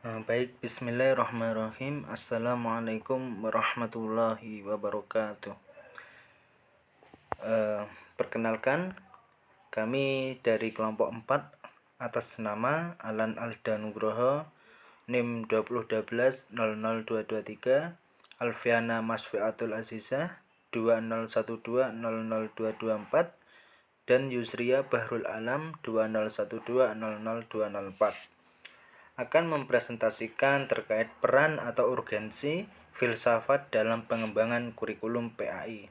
Baik, bismillahirrahmanirrahim. Assalamualaikum warahmatullahi wabarakatuh. Perkenalkan, kami dari kelompok 4 atas nama Alan Alda Nugroho, NIM 2012-00223, Alfiana Masfiatul Azizah 2012-00224, dan Yusria Bahrul Alam 2012-00204 akan mempresentasikan terkait peran atau urgensi filsafat dalam pengembangan kurikulum PAI.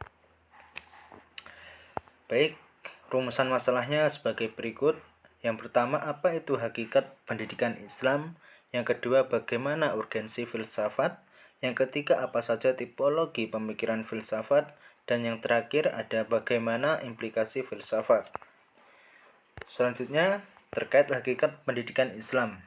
Baik, rumusan masalahnya sebagai berikut. Yang pertama, apa itu hakikat pendidikan Islam? Yang kedua, bagaimana urgensi filsafat? Yang ketiga, apa saja tipologi pemikiran filsafat? Dan yang terakhir, ada bagaimana implikasi filsafat. Selanjutnya, terkait hakikat pendidikan Islam.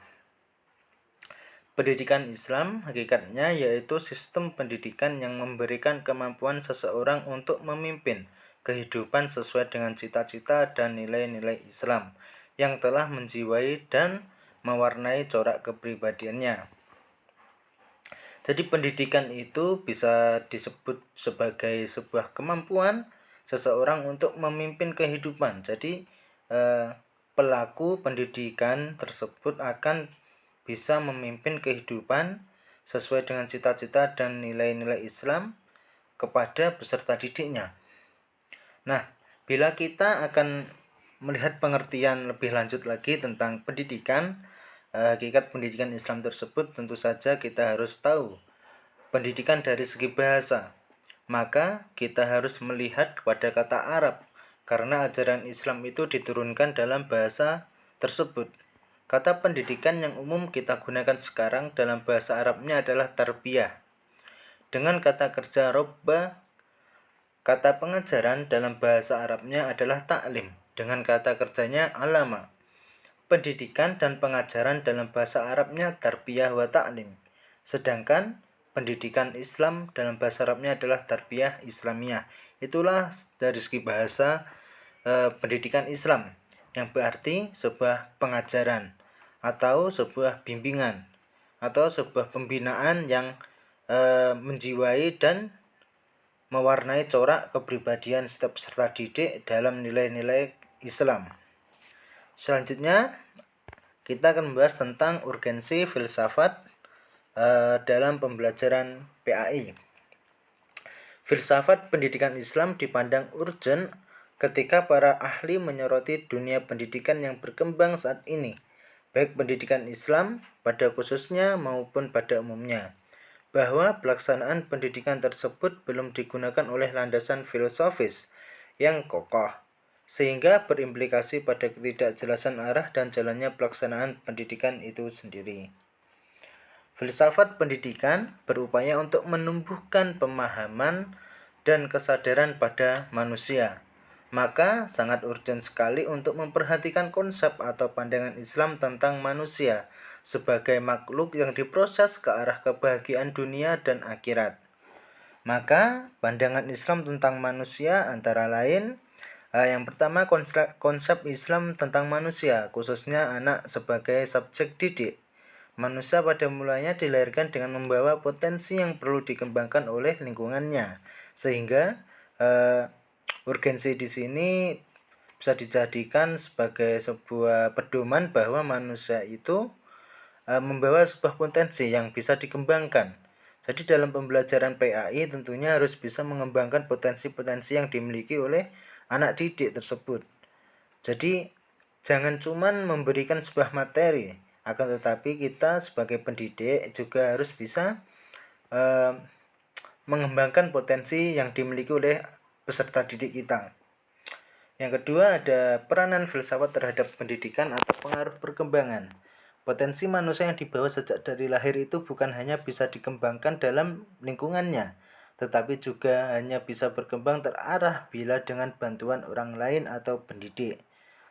Pendidikan Islam hakikatnya yaitu sistem pendidikan yang memberikan kemampuan seseorang untuk memimpin kehidupan sesuai dengan cita-cita dan nilai-nilai Islam yang telah menjiwai dan mewarnai corak kepribadiannya. Jadi pendidikan itu bisa disebut sebagai sebuah kemampuan seseorang untuk memimpin kehidupan. Jadi pelaku pendidikan tersebut akan bisa memimpin kehidupan sesuai dengan cita-cita dan nilai-nilai Islam kepada peserta didiknya. Nah, bila kita akan melihat pengertian lebih lanjut lagi tentang pendidikan, hakikat pendidikan Islam tersebut, tentu saja kita harus tahu pendidikan dari segi bahasa. Maka kita harus melihat kepada kata Arab, karena ajaran Islam itu diturunkan dalam bahasa tersebut. Kata pendidikan yang umum kita gunakan sekarang dalam bahasa Arabnya adalah tarbiyah. Dengan kata kerja robba, kata pengajaran dalam bahasa Arabnya adalah ta'lim. Dengan kata kerjanya alama. Pendidikan dan pengajaran dalam bahasa Arabnya tarbiyah wa ta'lim. Sedangkan pendidikan Islam dalam bahasa Arabnya adalah tarbiyah Islamiyah. Itulah dari segi bahasa pendidikan Islam, yang berarti sebuah pengajaran atau sebuah bimbingan atau sebuah pembinaan yang menjiwai dan mewarnai corak kepribadian setiap peserta didik dalam nilai-nilai Islam. Selanjutnya kita akan membahas tentang urgensi filsafat dalam pembelajaran PAI. Filsafat pendidikan Islam dipandang urgen ketika para ahli menyoroti dunia pendidikan yang berkembang saat ini, baik pendidikan Islam pada khususnya maupun pada umumnya, bahwa pelaksanaan pendidikan tersebut belum digunakan oleh landasan filosofis yang kokoh, sehingga berimplikasi pada ketidakjelasan arah dan jalannya pelaksanaan pendidikan itu sendiri. Filsafat pendidikan berupaya untuk menumbuhkan pemahaman dan kesadaran pada manusia. Maka sangat urgen sekali untuk memperhatikan konsep atau pandangan Islam tentang manusia sebagai makhluk yang diproses ke arah kebahagiaan dunia dan akhirat. Maka pandangan Islam tentang manusia antara lain, yang pertama, konsep Islam tentang manusia, khususnya anak sebagai subjek didik. Manusia pada mulanya dilahirkan dengan membawa potensi yang perlu dikembangkan oleh lingkungannya, sehingga urgensi di sini bisa dijadikan sebagai sebuah pedoman bahwa manusia itu membawa sebuah potensi yang bisa dikembangkan. Jadi dalam pembelajaran PAI tentunya harus bisa mengembangkan potensi-potensi yang dimiliki oleh anak didik tersebut. Jadi jangan cuma memberikan sebuah materi, akan tetapi kita sebagai pendidik juga harus bisa mengembangkan potensi yang dimiliki oleh peserta didik kita. Yang kedua, ada peranan filsafat terhadap pendidikan atau pengaruh perkembangan. Potensi manusia yang dibawa sejak dari lahir itu bukan hanya bisa dikembangkan dalam lingkungannya, tetapi juga hanya bisa berkembang terarah bila dengan bantuan orang lain atau pendidik.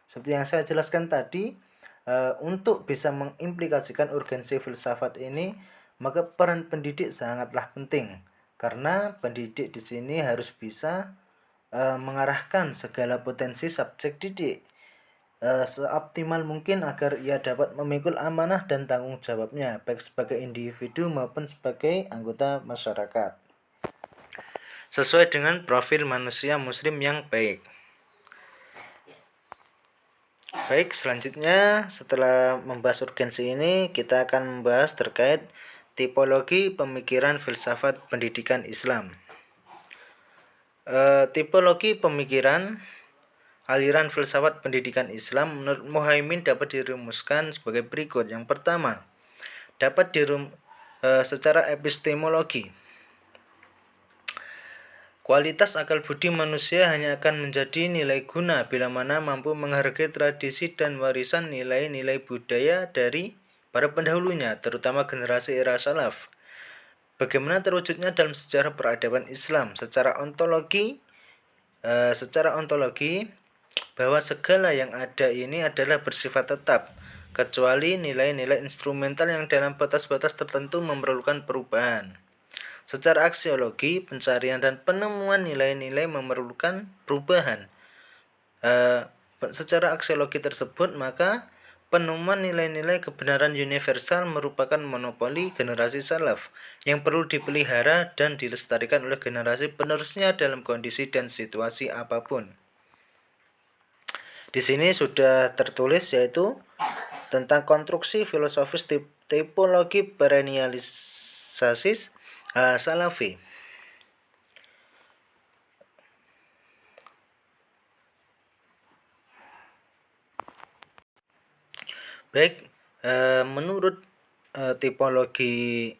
Seperti yang saya jelaskan tadi, untuk bisa mengimplikasikan urgensi filsafat ini, maka peran pendidik sangatlah penting, karena pendidik di sini harus bisa mengarahkan segala potensi subjek didik seoptimal mungkin agar ia dapat memikul amanah dan tanggung jawabnya baik sebagai individu maupun sebagai anggota masyarakat sesuai dengan profil manusia muslim yang baik. Baik, selanjutnya setelah membahas urgensi ini, kita akan membahas terkait tipologi pemikiran filsafat pendidikan Islam. Tipologi pemikiran aliran filsafat pendidikan Islam menurut Muhaimin dapat dirumuskan sebagai berikut. Yang pertama, dapat secara epistemologi. Kualitas akal budi manusia hanya akan menjadi nilai guna bila mana mampu menghargai tradisi dan warisan nilai-nilai budaya dari para pendahulunya, terutama generasi era salaf. Bagaimana terwujudnya dalam sejarah peradaban Islam secara ontologi bahwa segala yang ada ini adalah bersifat tetap, kecuali nilai-nilai instrumental yang dalam batas-batas tertentu memerlukan perubahan. Secara aksiologi, pencarian dan penemuan nilai-nilai memerlukan perubahan. Secara aksiologi tersebut, maka penemuan nilai-nilai kebenaran universal merupakan monopoli generasi salaf yang perlu dipelihara dan dilestarikan oleh generasi penerusnya dalam kondisi dan situasi apapun. Di sini sudah tertulis yaitu tentang konstruksi filosofis tipologi perennialisasis Salafi. Baik, menurut tipologi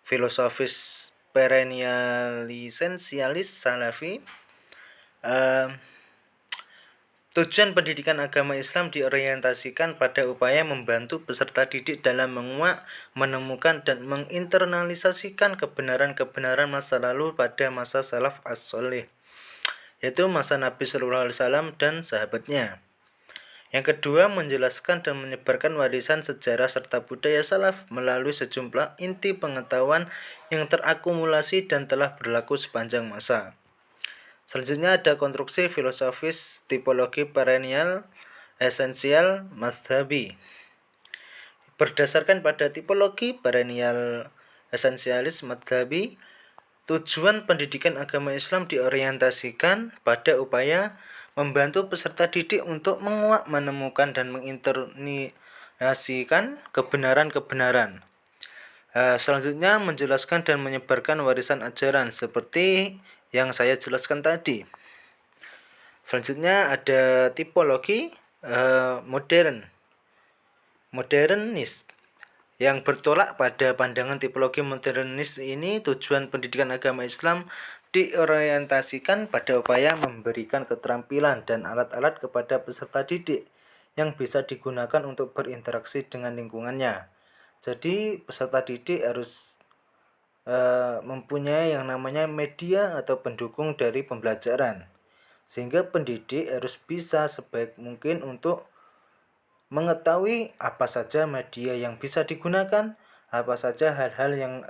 filosofis perennialisensialis Salafi, tujuan pendidikan agama Islam diorientasikan pada upaya membantu peserta didik dalam menguak, menemukan, dan menginternalisasikan kebenaran-kebenaran masa lalu pada masa salaf as-soleh, yaitu masa Nabi SAW dan sahabatnya. Yang kedua, menjelaskan dan menyebarkan warisan sejarah serta budaya salaf melalui sejumlah inti pengetahuan yang terakumulasi dan telah berlaku sepanjang masa. Selanjutnya ada konstruksi filosofis tipologi perennial esensial mazhabi. Berdasarkan pada tipologi perennial esensialis mazhabi, tujuan pendidikan agama Islam diorientasikan pada upaya membantu peserta didik untuk menguak, menemukan, dan menginternalisasikan kebenaran-kebenaran. Selanjutnya menjelaskan dan menyebarkan warisan ajaran seperti yang saya jelaskan tadi. Selanjutnya ada tipologi modernis yang bertolak pada pandangan tipologi modernis ini. Tujuan pendidikan agama Islam diorientasikan pada upaya memberikan keterampilan dan alat-alat kepada peserta didik yang bisa digunakan untuk berinteraksi dengan lingkungannya. Jadi peserta didik harus mempunyai yang namanya media atau pendukung dari pembelajaran, sehingga pendidik harus bisa sebaik mungkin untuk mengetahui apa saja media yang bisa digunakan, apa saja hal-hal yang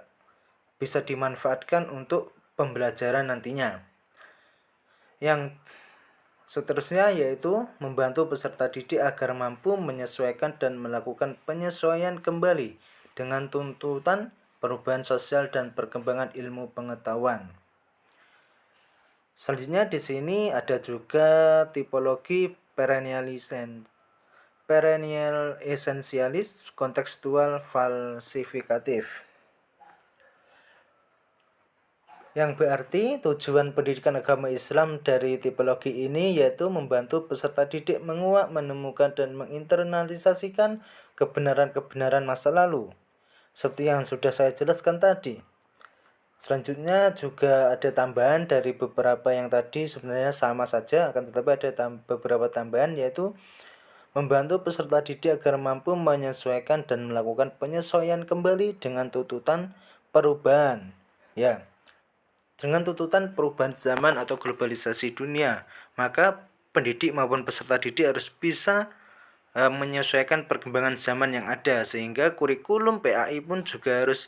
bisa dimanfaatkan untuk pembelajaran nantinya. Yang seterusnya yaitu membantu peserta didik agar mampu menyesuaikan dan melakukan penyesuaian kembali dengan tuntutan perubahan sosial dan perkembangan ilmu pengetahuan. Selanjutnya di sini ada juga tipologi perennial esensialis kontekstual falsifikatif, yang berarti tujuan pendidikan agama Islam dari tipologi ini yaitu membantu peserta didik menguak, menemukan, dan menginternalisasikan kebenaran-kebenaran masa lalu, seperti yang sudah saya jelaskan tadi. Selanjutnya juga ada tambahan dari beberapa yang tadi, sebenarnya sama saja, akan tetapi ada beberapa tambahan, yaitu membantu peserta didik agar mampu menyesuaikan dan melakukan penyesuaian kembali dengan tuntutan perubahan. Ya, dengan tuntutan perubahan zaman atau globalisasi dunia, maka pendidik maupun peserta didik harus bisa menyesuaikan perkembangan zaman yang ada, sehingga kurikulum PAI pun juga harus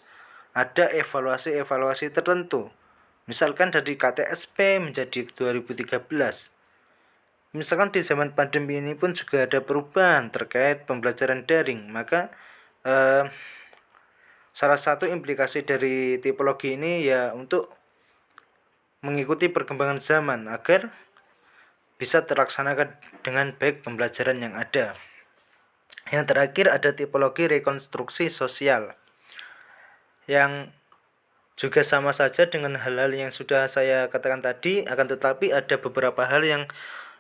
ada evaluasi-evaluasi tertentu. Misalkan dari KTSP menjadi 2013. Misalkan di zaman pandemi ini pun juga ada perubahan terkait pembelajaran daring, maka salah satu implikasi dari tipologi ini ya untuk mengikuti perkembangan zaman agar bisa terlaksanakan dengan baik pembelajaran yang ada. Yang terakhir ada tipologi rekonstruksi sosial yang juga sama saja dengan hal-hal yang sudah saya katakan tadi, akan tetapi ada beberapa hal yang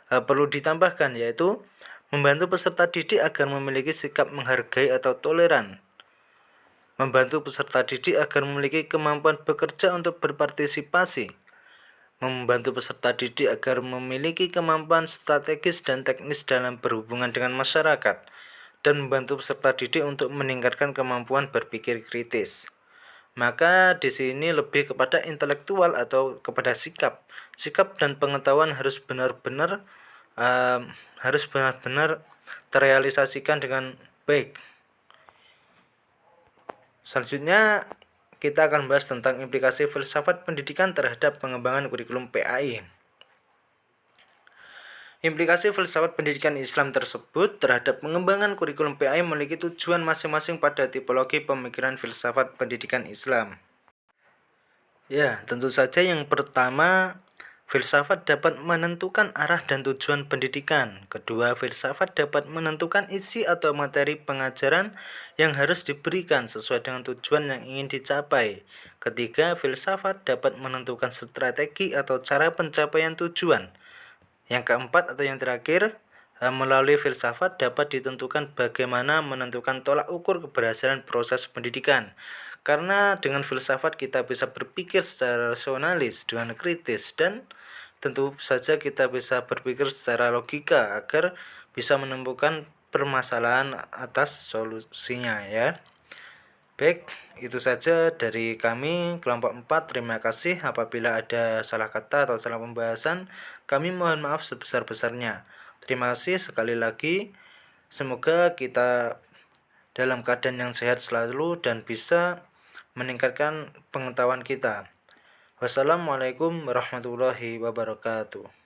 perlu ditambahkan, yaitu membantu peserta didik agar memiliki sikap menghargai atau toleran, membantu peserta didik agar memiliki kemampuan bekerja untuk berpartisipasi, membantu peserta didik agar memiliki kemampuan strategis dan teknis dalam berhubungan dengan masyarakat, dan membantu peserta didik untuk meningkatkan kemampuan berpikir kritis. Maka di sini lebih kepada intelektual atau kepada sikap dan pengetahuan harus benar-benar terrealisasikan dengan baik. Selanjutnya kita akan bahas tentang implikasi filsafat pendidikan terhadap pengembangan kurikulum PAI. Implikasi filsafat pendidikan Islam tersebut terhadap pengembangan kurikulum PAI memiliki tujuan masing-masing pada tipologi pemikiran filsafat pendidikan Islam. Ya, tentu saja yang pertama, filsafat dapat menentukan arah dan tujuan pendidikan. Kedua, filsafat dapat menentukan isi atau materi pengajaran yang harus diberikan sesuai dengan tujuan yang ingin dicapai. Ketiga, filsafat dapat menentukan strategi atau cara pencapaian tujuan. Yang keempat atau yang terakhir, melalui filsafat dapat ditentukan bagaimana menentukan tolak ukur keberhasilan proses pendidikan. Karena dengan filsafat kita bisa berpikir secara rasionalis, dengan kritis, dan tentu saja kita bisa berpikir secara logika agar bisa menemukan permasalahan atas solusinya ya. Baik, itu saja dari kami kelompok 4. Terima kasih. Apabila ada salah kata atau salah pembahasan, kami mohon maaf sebesar-besarnya. Terima kasih sekali lagi. Semoga kita dalam keadaan yang sehat selalu dan bisa meningkatkan pengetahuan kita. Wassalamualaikum warahmatullahi wabarakatuh.